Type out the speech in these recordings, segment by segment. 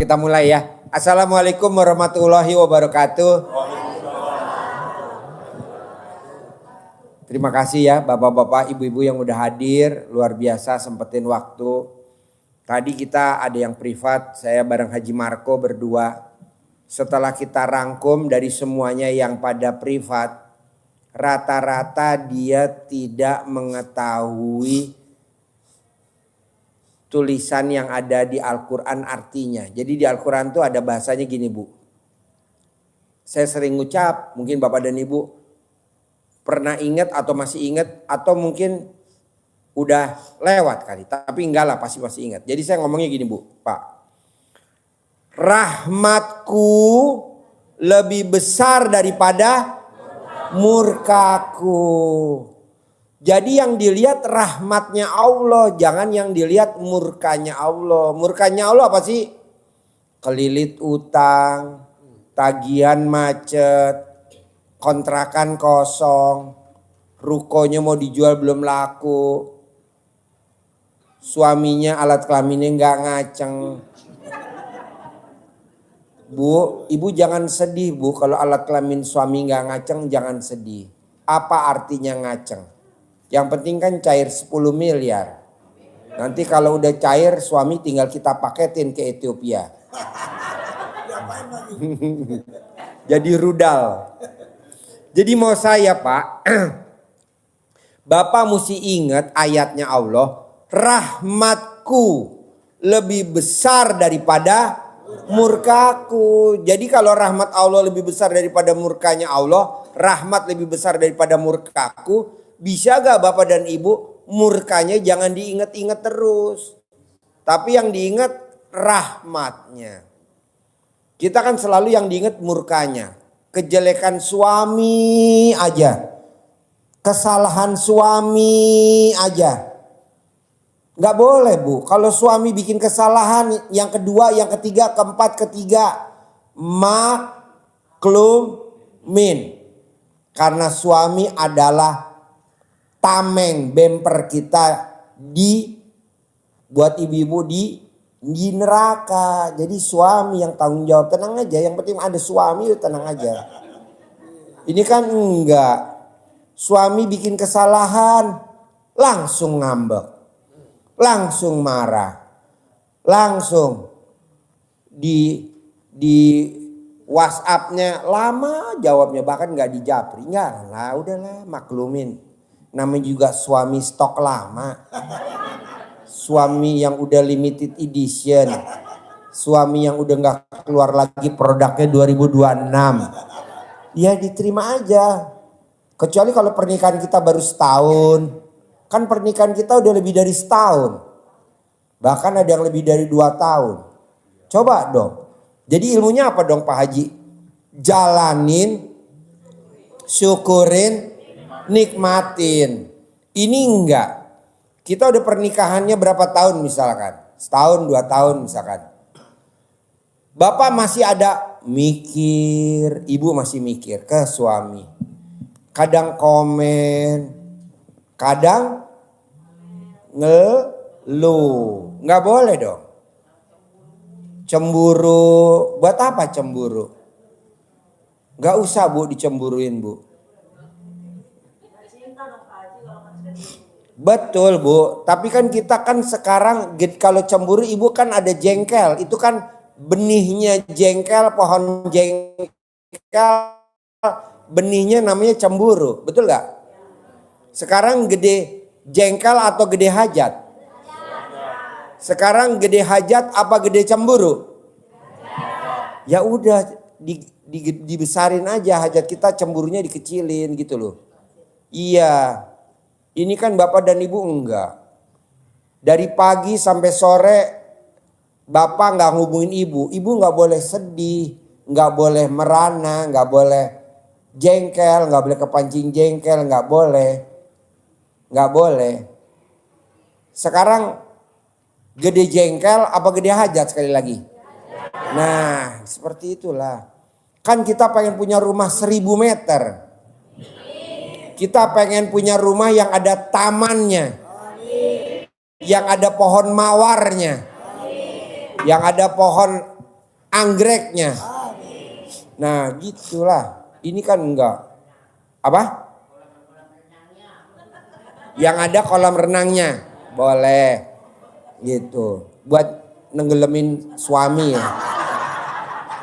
kita mulai ya. Assalamualaikum warahmatullahi wabarakatuh. Terima kasih ya bapak-bapak, ibu-ibu yang udah hadir. Luar biasa sempetin waktu. Tadi kita ada yang privat, saya bareng Haji Marco berdua. Setelah kita rangkum dari semuanya yang pada privat, rata-rata dia tidak mengetahui tulisan yang ada di Al-Quran artinya. Jadi di Al-Quran tuh ada bahasanya gini Bu. Saya sering ngucap, mungkin Bapak dan Ibu pernah ingat atau masih ingat atau mungkin udah lewat kali. Tapi enggak lah, pasti masih ingat. Jadi saya ngomongnya gini Bu, Pak. Rahmatku lebih besar daripada murkaku. Jadi yang dilihat rahmatnya Allah, jangan yang dilihat murkanya Allah. Murkanya Allah apa sih? Kelilit utang, tagihan macet, kontrakan kosong, rukonya mau dijual belum laku, suaminya alat kelaminnya nggak ngaceng. Bu, ibu jangan sedih Bu, kalau alat kelamin suami nggak ngaceng jangan sedih. Apa artinya ngaceng? Yang penting kan cair 10 miliar. Nanti kalau udah cair suami tinggal kita paketin ke Ethiopia. Jadi rudal. Jadi mau saya Pak, Bapak mesti ingat ayatnya Allah. Rahmatku lebih besar daripada murkaku. Jadi kalau rahmat Allah lebih besar daripada murkanya Allah, rahmat lebih besar daripada murkaku. Bisa gak Bapak dan Ibu murkanya jangan diingat-ingat terus. Tapi yang diingat rahmatnya. Kita kan selalu yang diingat murkanya. Kejelekan suami aja. Kesalahan suami aja. Gak boleh Bu. Kalau suami bikin kesalahan yang kedua, yang ketiga, keempat, ketiga. Maklumin. Karena suami adalah tameng bemper kita buat ibu-ibu di neraka. Jadi suami yang tanggung jawab, tenang aja. Yang penting ada suami, tenang aja. Ini kan enggak. Suami bikin kesalahan, langsung ngambek, langsung marah, langsung di WhatsApp-nya lama jawabnya, bahkan nggak dijapri. Enggak lah, udahlah maklumin. Namanya juga suami stok lama. Suami yang udah limited edition. Suami yang udah gak keluar lagi produknya 2026. Ya diterima aja. Kecuali kalau pernikahan kita baru setahun. Kan pernikahan kita udah lebih dari setahun. Bahkan ada yang lebih dari 2 tahun. Coba dong. Jadi ilmunya apa dong Pak Haji? Jalanin, syukurin, nikmatin. Ini enggak. Kita udah pernikahannya berapa tahun misalkan. Setahun, 2 tahun misalkan. Bapak masih ada mikir. Ibu masih mikir ke suami. Kadang komen. Kadang ngeluh. Enggak boleh dong. Cemburu. Buat apa cemburu? Enggak usah Bu dicemburuin Bu. Betul Bu, tapi kan kita kan sekarang kalau cemburu ibu kan ada jengkel. Itu kan benihnya jengkel, pohon jengkel, benihnya namanya cemburu. Betul gak? Sekarang gede jengkel atau gede hajat? Sekarang gede hajat apa gede cemburu? Ya udah dibesarin aja hajat kita, cemburunya dikecilin gitu loh. Iya. Ini kan Bapak dan Ibu enggak. Dari pagi sampai sore Bapak enggak ngubungin Ibu. Ibu enggak boleh sedih, enggak boleh merana, enggak boleh jengkel, enggak boleh kepancing jengkel, enggak boleh. Enggak boleh. Sekarang gede jengkel apa gede hajat sekali lagi? Nah, seperti itulah. Kan kita pengen punya rumah 1000 meter. Kita pengen punya rumah yang ada tamannya. Yang ada pohon mawarnya. Yang ada pohon anggreknya. Nah gitulah. Ini kan enggak. Apa? Yang ada kolam renangnya. Boleh. Gitu. Buat nenggelemin suami ya.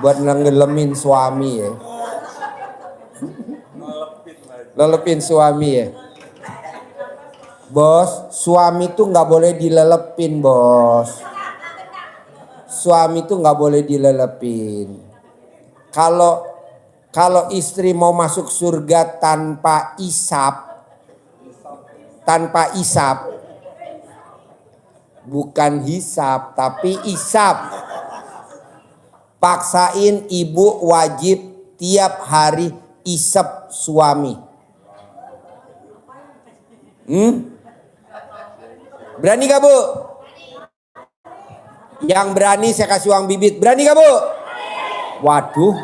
Buat nenggelemin suami ya. Lelepin suami ya. Bos, suami tuh nggak boleh dilelepin bos. Suami tuh nggak boleh dilelepin. Kalau istri mau masuk surga tanpa isap, bukan hisap tapi isap. Paksain ibu wajib tiap hari isap suami. Berani gak bu? Yang berani saya kasih uang bibit. Berani gak bu? Waduh.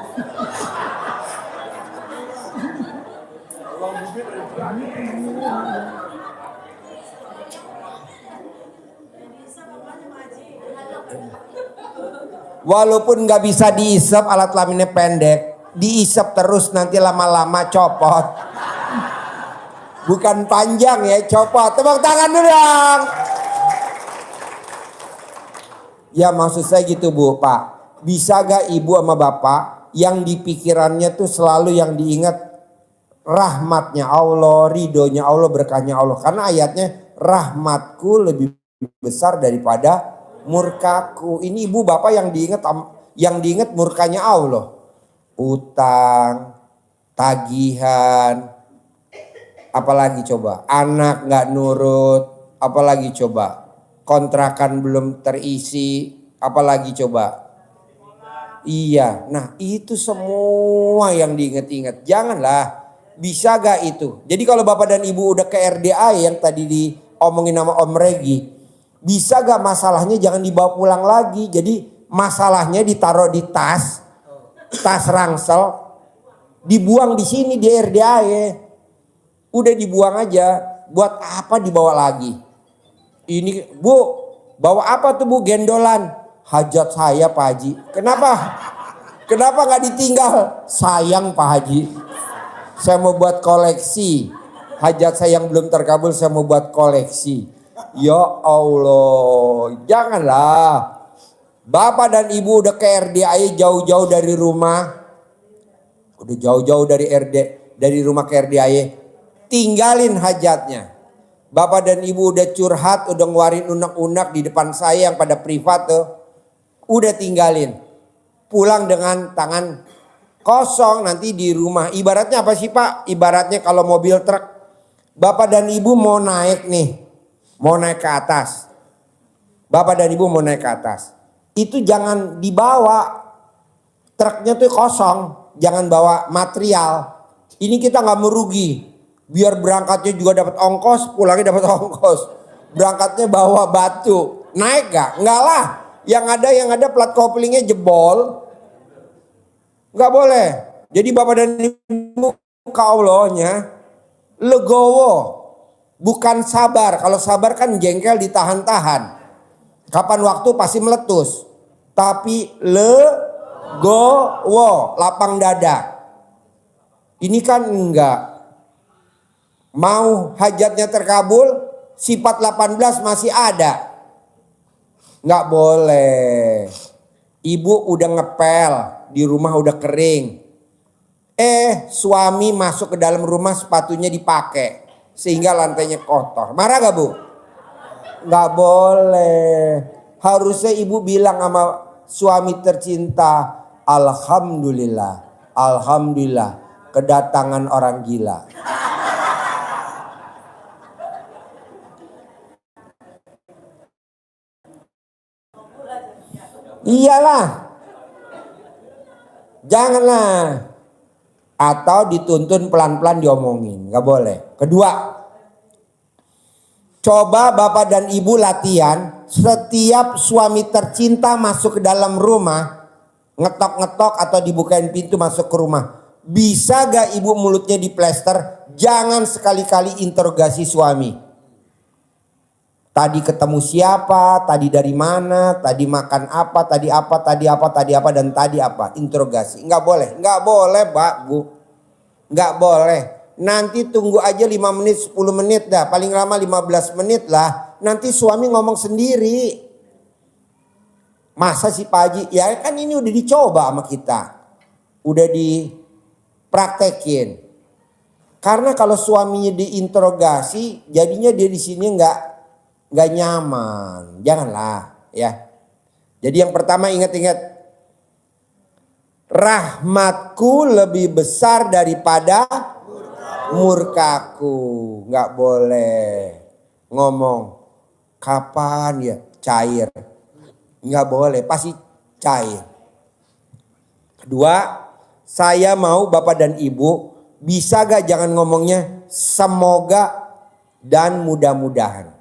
Walaupun gak bisa diisap, alat kelaminnya pendek, diisap terus nanti lama-lama copot. Bukan panjang ya, copot. Tepuk tangan dulu dong. Ya maksud saya gitu bu, Pak. Bisa gak ibu sama bapak yang di pikirannya tuh selalu yang diingat rahmatnya Allah, ridhonya Allah, berkahnya Allah. Karena ayatnya rahmatku lebih besar daripada murkaku. Ini ibu bapak yang diingat murkanya Allah. Utang, tagihan, apalagi coba anak nggak nurut, apalagi coba kontrakan belum terisi, apalagi coba. Iya, nah itu semua yang diingat-ingat. Janganlah, bisa gak itu? Jadi kalau bapak dan ibu udah ke RDA yang tadi diomongin sama Om Regi, bisa gak masalahnya jangan dibawa pulang lagi. Jadi masalahnya ditaruh di tas rangsel, dibuang di sini di RDA ya. Udah dibuang aja. Buat apa dibawa lagi? Ini bu, bawa apa tuh bu? Gendolan. Hajat saya Pak Haji. Kenapa? Kenapa gak ditinggal? Sayang Pak Haji. Saya mau buat koleksi. Hajat saya yang belum terkabul saya mau buat koleksi. Ya Allah. Janganlah. Bapak dan ibu udah ke RDA jauh-jauh dari rumah. Udah jauh-jauh dari rumah ke RDA. Tinggalin hajatnya. Bapak dan ibu udah curhat, udah ngeluarin unek-unek di depan saya yang pada privat tuh. Udah tinggalin. Pulang dengan tangan kosong nanti di rumah. Ibaratnya apa sih Pak? Ibaratnya kalau mobil truk. Bapak dan ibu mau naik nih. Mau naik ke atas. Bapak dan ibu mau naik ke atas. Itu jangan dibawa. Truknya tuh kosong. Jangan bawa material. Ini kita gak merugi. Biar berangkatnya juga dapat ongkos, pulangnya dapat ongkos. Berangkatnya bawa batu. Naik gak? Enggak lah. Yang ada plat koplingnya jebol. Enggak boleh. Jadi bapak dan ibu kaulahnya legowo. Bukan sabar. Kalau sabar kan jengkel ditahan-tahan. Kapan waktu pasti meletus. Tapi legowo. Lapang dada. Ini kan enggak. Mau hajatnya terkabul, sifat 18 masih ada. Nggak boleh. Ibu udah ngepel, di rumah udah kering. Suami masuk ke dalam rumah sepatunya dipakai. Sehingga lantainya kotor. Marah gak bu? Nggak boleh. Harusnya ibu bilang sama suami tercinta, Alhamdulillah, Alhamdulillah kedatangan orang gila. Iyalah. Janganlah. Atau dituntun pelan-pelan diomongin. Gak boleh. Kedua. Coba bapak dan ibu latihan. Setiap suami tercinta masuk ke dalam rumah. Ngetok-ngetok atau dibukain pintu masuk ke rumah. Bisa gak ibu mulutnya diplester? Jangan sekali-kali interogasi suami. Tadi ketemu siapa, tadi dari mana, tadi makan apa, tadi apa, tadi apa, tadi apa, dan tadi apa. Interogasi. Nggak boleh, nggak boleh Pak, Bu. Nggak boleh. Nanti tunggu aja 5 menit, 10 menit dah. Paling lama 15 menit lah. Nanti suami ngomong sendiri. Masa sih Pak Haji? Ya kan ini udah dicoba sama kita. Udah dipraktekin. Karena kalau suaminya diinterogasi, jadinya dia di sini nggak nyaman. Janganlah ya. Jadi yang pertama ingat-ingat, rahmatku lebih besar daripada murkaku. Nggak boleh ngomong kapan ya cair. Nggak boleh, pasti cair. Kedua, saya mau Bapak dan Ibu bisa gak jangan ngomongnya semoga dan mudah-mudahan.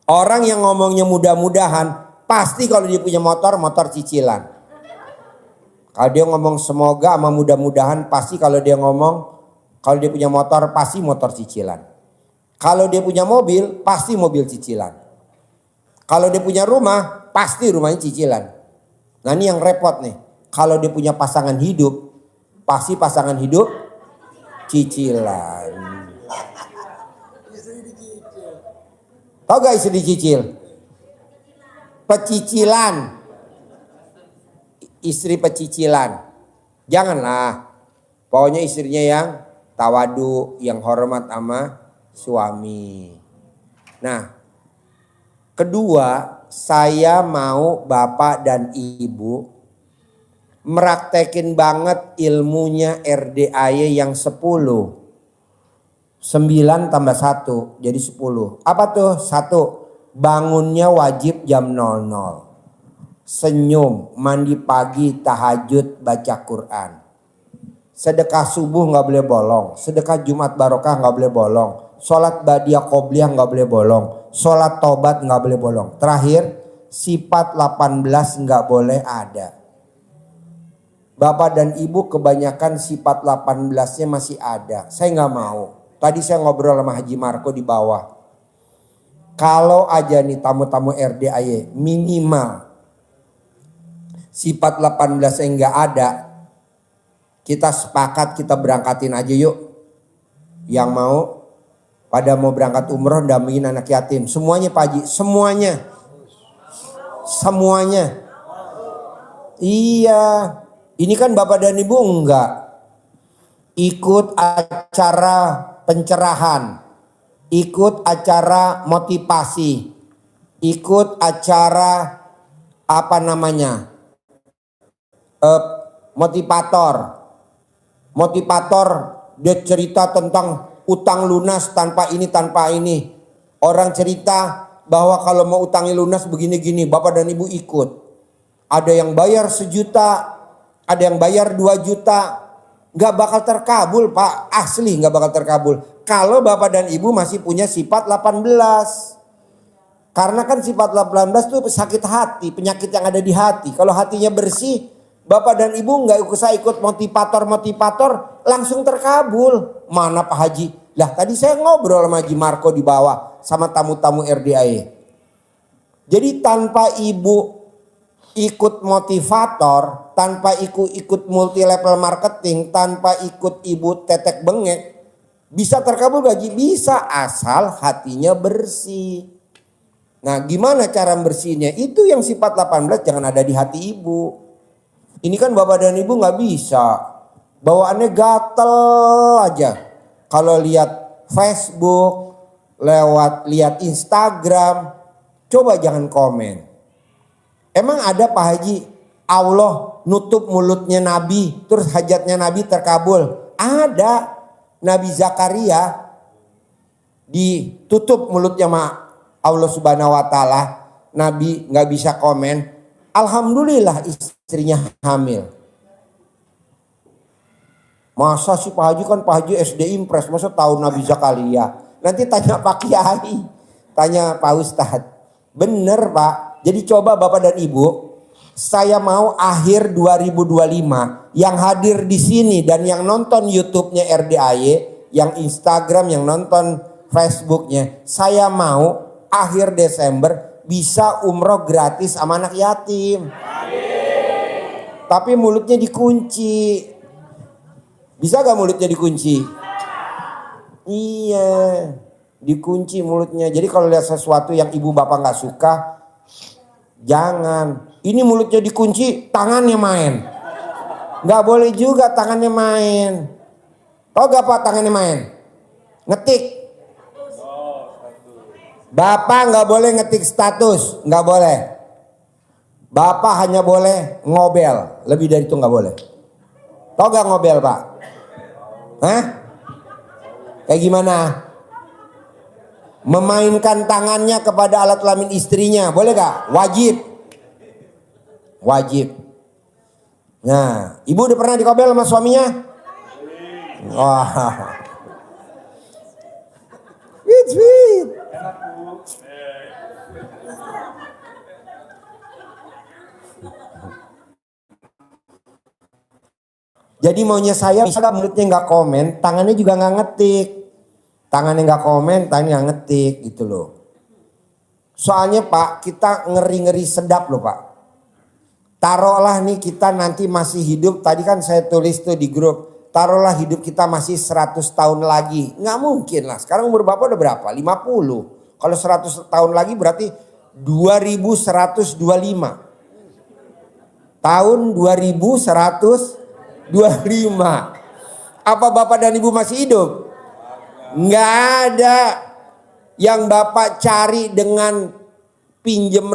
Orang yang ngomongnya mudah-mudahan pasti kalau dia punya motor cicilan. Kalau dia ngomong semoga sama mudah-mudahan pasti kalau dia punya motor pasti motor cicilan. Kalau dia punya mobil pasti mobil cicilan. Kalau dia punya rumah pasti rumahnya cicilan. Nah ini yang repot nih. Kalau dia punya pasangan hidup pasti pasangan hidup cicilan. Tahu gak istri dicicil? Pecicilan. Istri pecicilan. Janganlah. Pokoknya istrinya yang tawadu, yang hormat sama suami. Nah, kedua, saya mau Bapak dan Ibu meraktekin banget ilmunya RDAY yang 10. 9 tambah 1 jadi 10. Apa tuh? 1. Bangunnya wajib jam 00. Senyum, mandi pagi, tahajud, baca Quran. Sedekah subuh nggak boleh bolong. Sedekah Jumat barokah nggak boleh bolong. Sholat badiah qobliyah nggak boleh bolong. Sholat tobat nggak boleh bolong. Terakhir, sifat 18 nggak boleh ada. Bapak dan Ibu kebanyakan sifat 18-nya masih ada. Saya nggak mau. Tadi saya ngobrol sama Haji Marco di bawah. Kalau aja nih tamu-tamu RDAY minimal sifat 18 yang nggak ada, kita sepakat kita berangkatin aja yuk. Yang mau pada mau berangkat umroh dampingin anak yatim. Semuanya Pak Haji, semuanya. Semuanya. Iya. Ini kan Bapak dan Ibu enggak ikut acara pencerahan, ikut acara motivasi, ikut acara motivator dia cerita tentang utang lunas tanpa ini. Orang cerita bahwa kalau mau utangnya lunas begini-gini, Bapak dan Ibu ikut. Ada yang bayar 1 juta, ada yang bayar 2 juta. Gak bakal terkabul Pak, asli gak bakal terkabul. Kalau Bapak dan Ibu masih punya sifat 18. Karena kan sifat 18 itu sakit hati, penyakit yang ada di hati. Kalau hatinya bersih, Bapak dan Ibu gak usah ikut motivator, langsung terkabul. Mana Pak Haji? Lah tadi saya ngobrol sama Haji Marco di bawah, sama tamu-tamu RDAY. Jadi tanpa Ibu ikut motivator, tanpa ikut multi level marketing, tanpa ikut Ibu tetek bengek, bisa terkabul gaji? Bisa, asal hatinya bersih. Nah gimana cara bersihnya? Itu yang sifat 18 jangan ada di hati Ibu. Ini kan Bapak dan Ibu gak bisa, bawaannya gatel aja. Kalau lihat Facebook, lihat Instagram, coba jangan komen. Emang ada Pak Haji, Allah nutup mulutnya Nabi, terus hajatnya Nabi terkabul? Ada. Nabi Zakaria ditutup mulutnya sama Allah Subhanahu wa Ta'ala. Nabi gak bisa komen. Alhamdulillah istrinya hamil. Masa sih Pak Haji, kan Pak Haji SD Impres, masa tahu Nabi Zakaria? Nanti tanya Pak Kiai, tanya Pak Ustadz. Bener Pak. Jadi coba Bapak dan Ibu, saya mau akhir 2025 yang hadir di sini dan yang nonton YouTube-nya RDAY, yang Instagram, yang nonton Facebook-nya, saya mau akhir Desember bisa umroh gratis sama anak yatim. Tapi mulutnya dikunci. Bisa gak mulutnya dikunci? Iya, dikunci mulutnya. Jadi kalau lihat sesuatu yang ibu bapak gak suka, jangan. Ini mulutnya dikunci, tangannya main. Gak boleh juga tangannya main. Tahu gak apa tangannya main? Ngetik. Bapak nggak boleh ngetik status, nggak boleh. Bapak hanya boleh ngobel, lebih dari itu nggak boleh. Tahu gak ngobel pak? Hah? Kayak gimana? Memainkan tangannya kepada alat kelamin istrinya, boleh gak? Wajib. Wajib. Nah, ibu udah pernah dikobel sama suaminya? Wah. Sweet. Jadi maunya saya misalnya mulutnya nggak komen, tangannya juga nggak ngetik. Tangannya nggak komen, tangannya nggak ngetik gitu loh. Soalnya pak, kita ngeri-ngeri sedap loh pak. Taruhlah nih kita nanti masih hidup, tadi kan saya tulis tuh di grup. Taruhlah hidup kita masih 100 tahun lagi. Nggak mungkin lah, sekarang umur bapak udah berapa? 50. Kalau 100 tahun lagi berarti 2125. Tahun 2125. Apa bapak dan ibu masih hidup? Nggak ada. Yang bapak cari dengan pinjem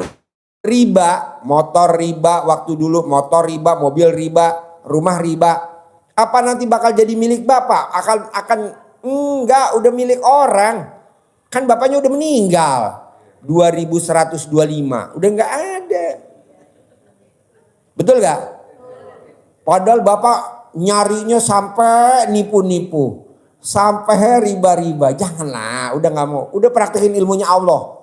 riba, motor riba, waktu dulu motor riba, mobil riba, rumah riba. Apa nanti bakal jadi milik bapak? Enggak, udah milik orang. Kan bapaknya udah meninggal. 2125, udah nggak ada. Betul gak? Padahal bapak nyarinya sampai nipu-nipu. Sampai riba-riba. Janganlah, udah gak mau. Udah praktekin ilmunya Allah.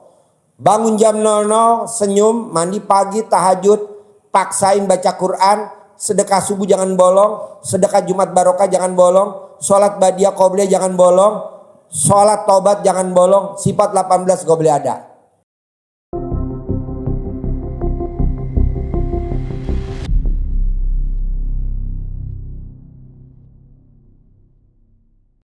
Bangun jam 00, senyum, mandi pagi, tahajud. Paksain baca Quran. Sedekah subuh jangan bolong. Sedekah Jumat Barokah jangan bolong. Sholat Badiah Qobliyah jangan bolong. Sholat Taubat jangan bolong. Sifat 18 gak boleh ada.